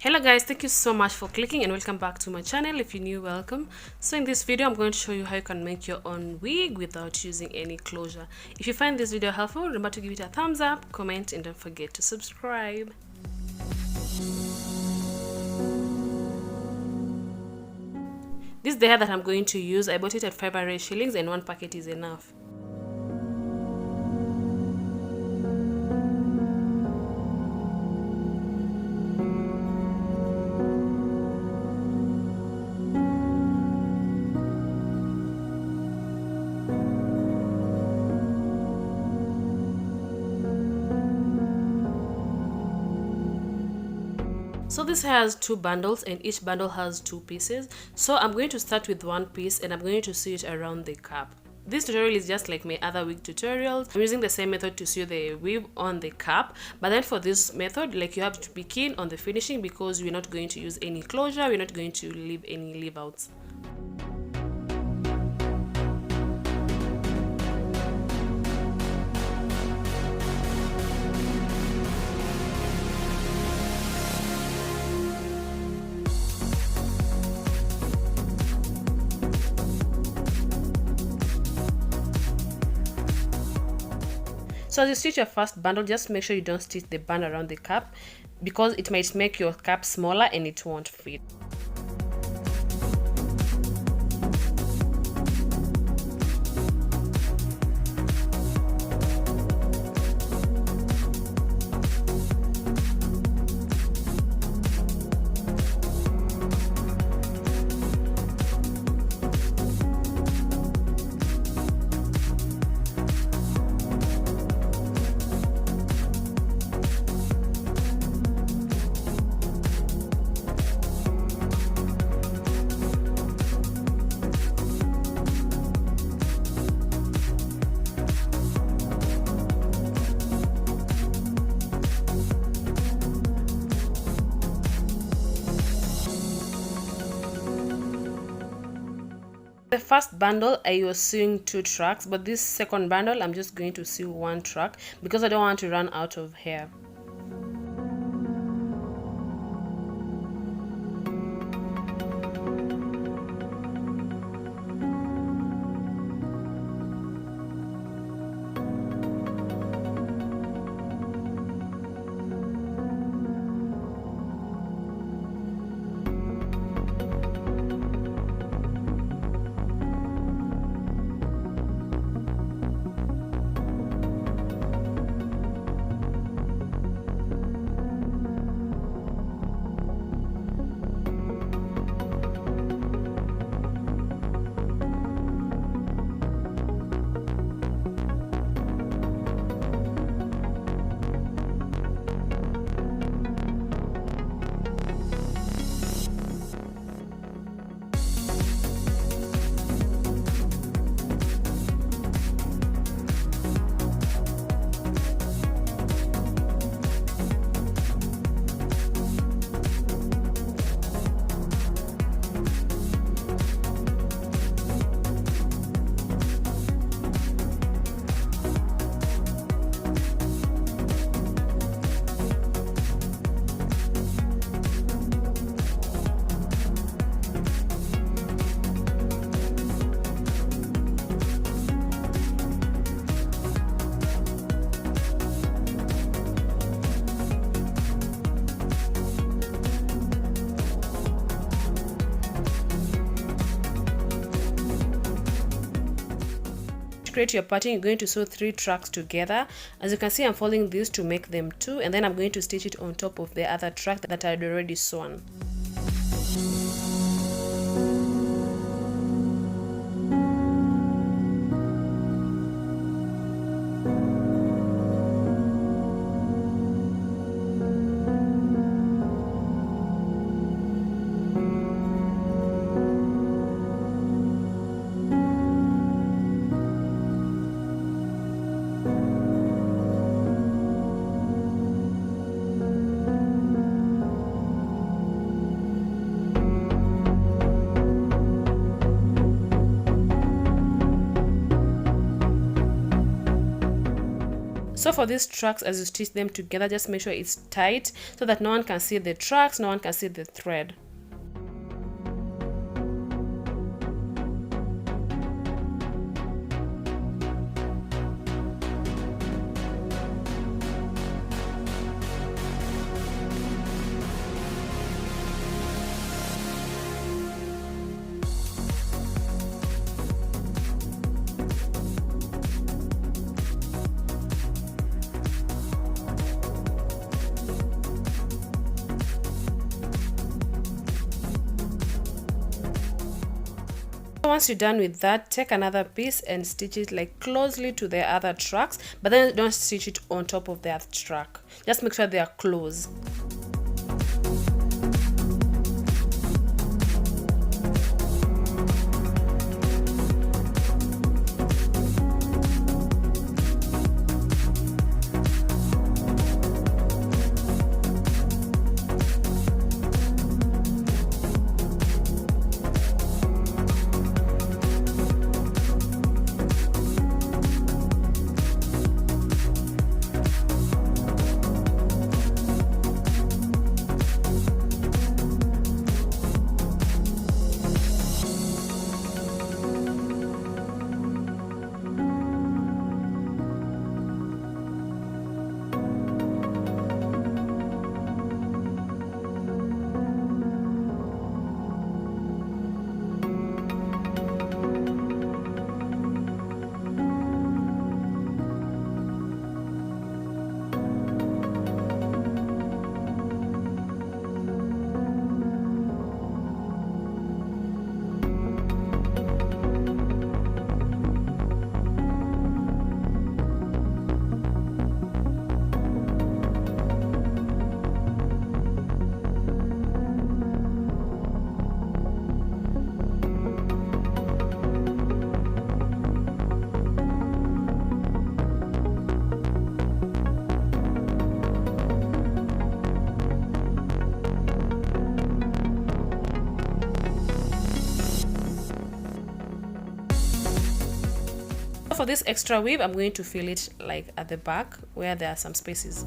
Hello guys, thank you so much for clicking and welcome back to my channel. If you're new, welcome. So in this video I'm going to show you how you can make your own wig without using any closure. If you find this video helpful, remember to give it a thumbs up, comment, and don't forget to subscribe. This is the hair that I'm going to use. I bought it at 500 shillings and one packet is enough. So this has two bundles and each bundle has two pieces. So I'm going to start with one piece and I'm going to sew it around the cap. This tutorial is just like my other wig tutorials. I'm using the same method to sew the weave on the cap, but then for this method, like, you have to be keen on the finishing because we're not going to use any closure, we're not going to leave any leave outs. So as you stitch your first bundle, just make sure you don't stitch the band around the cap because it might make your cap smaller and it won't fit. The first bundle I was sewing 2 tracks, but this second bundle I'm just going to sew 1 track because I don't want to run out of hair. Create your pattern, you're going to sew 3 tracks together. As you can see, I'm folding these to make them 2, and then I'm going to stitch it on top of the other track that I'd already sewn. So for these tracks, as you stitch them together, just make sure it's tight so that no one can see the tracks, no one can see the thread. Once you're done with that, take another piece and stitch it like closely to the other tracks, but then don't stitch it on top of the other track. Just make sure they are close. For this extra weave, I'm going to fill it like at the back where there are some spaces.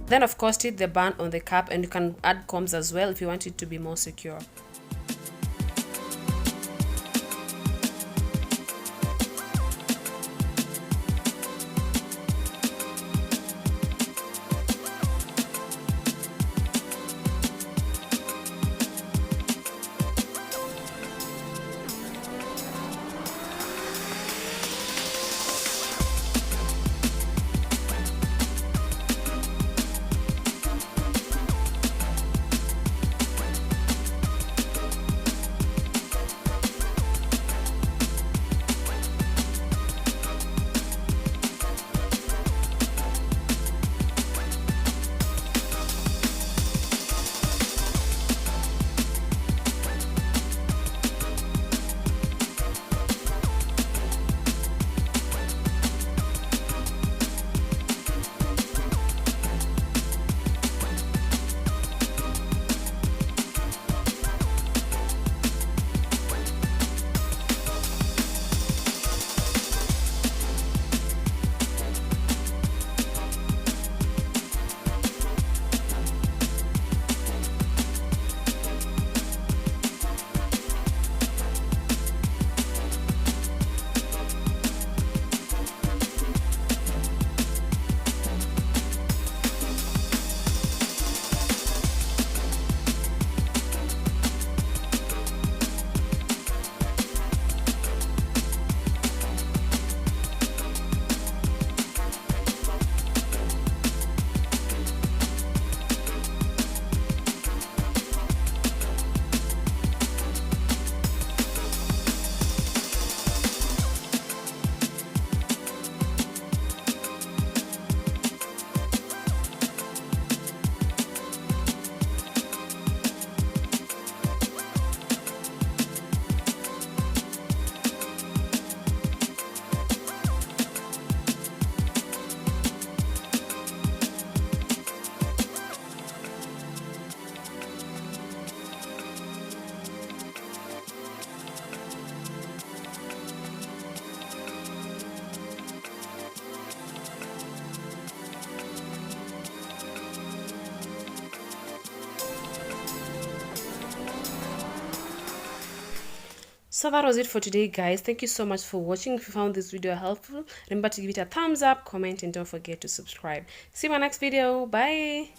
Then of course stitch the band on the cap, and you can add combs as well if you want it to be more secure. So that was it for today, guys. Thank you so much for watching. If you found this video helpful, remember to give it a thumbs up, comment, and don't forget to subscribe. See you in my next video. Bye.